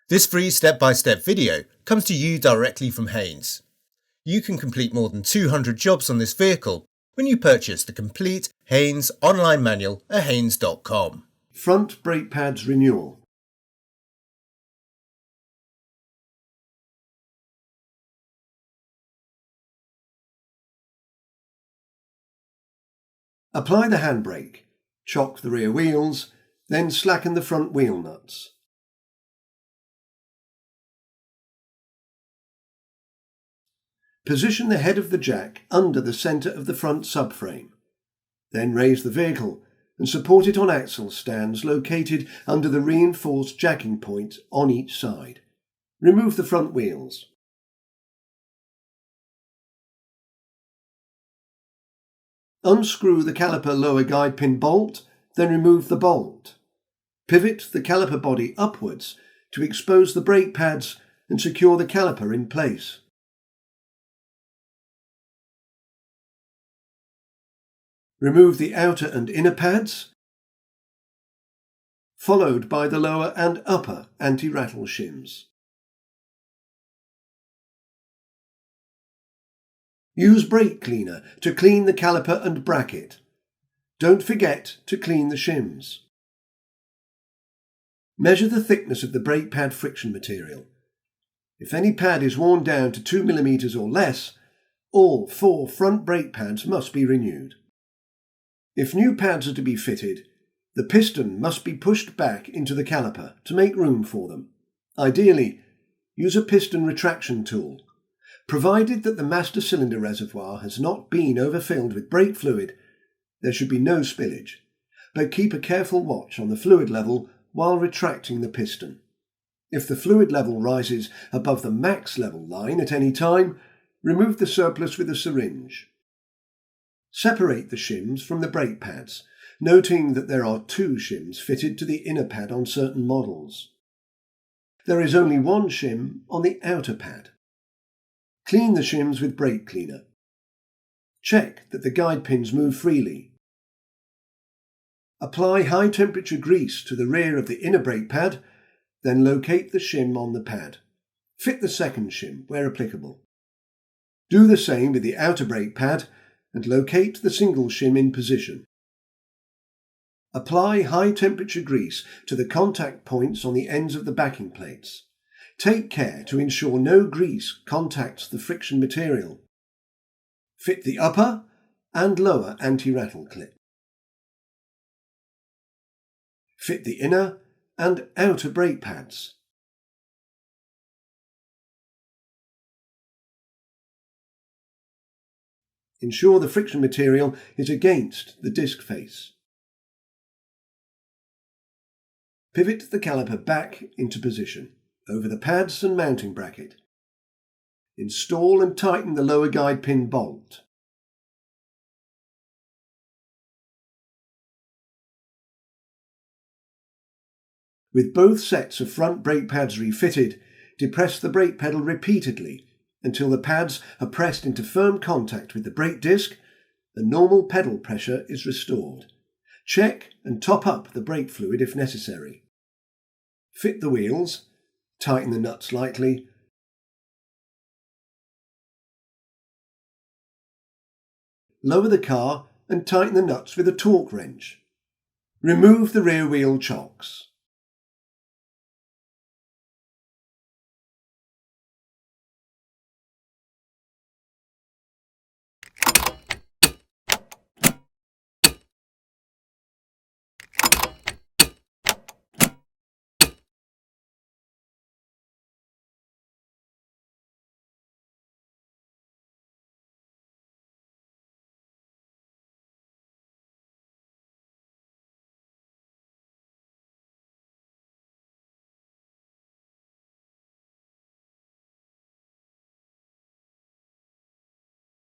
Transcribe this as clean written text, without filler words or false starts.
This free step-by-step video comes to you directly from Haynes. You can complete more than 200 jobs on this vehicle when you purchase the complete Haynes online manual at haynes.com. Front brake pads renewal. Apply the handbrake, chock the rear wheels, then slacken the front wheel nuts. Position the head of the jack under the centre of the front subframe. Then raise the vehicle and support it on axle stands located under the reinforced jacking points on each side. Remove the front wheels. Unscrew the caliper lower guide pin bolt, then remove the bolt. Pivot the caliper body upwards to expose the brake pads and secure the caliper in place. Remove the outer and inner pads, followed by the lower and upper anti-rattle shims. Use brake cleaner to clean the caliper and bracket. Don't forget to clean the shims. Measure the thickness of the brake pad friction material. If any pad is worn down to 2 mm or less, all 4 front brake pads must be renewed. If new pads are to be fitted, the piston must be pushed back into the caliper to make room for them. Ideally, use a piston retraction tool. Provided that the master cylinder reservoir has not been overfilled with brake fluid, there should be no spillage, but keep a careful watch on the fluid level while retracting the piston. If the fluid level rises above the max level line at any time, remove the surplus with a syringe. Separate the shims from the brake pads, noting that there are 2 shims fitted to the inner pad on certain models. There is only 1 shim on the outer pad. Clean the shims with brake cleaner. Check that the guide pins move freely. Apply high temperature grease to the rear of the inner brake pad, then locate the shim on the pad. Fit the second shim where applicable. Do the same with the outer brake pad and locate the single shim in position. Apply high temperature grease to the contact points on the ends of the backing plates. Take care to ensure no grease contacts the friction material. Fit the upper and lower anti-rattle clip. Fit the inner and outer brake pads. Ensure the friction material is against the disc face. Pivot the caliper back into position over the pads and mounting bracket. Install and tighten the lower guide pin bolt. With both sets of front brake pads refitted, depress the brake pedal repeatedly until the pads are pressed into firm contact with the brake disc and normal pedal pressure is restored. Check and top up the brake fluid if necessary. Fit the wheels, tighten the nuts lightly, lower the car and tighten the nuts with a torque wrench. Remove the rear wheel chocks.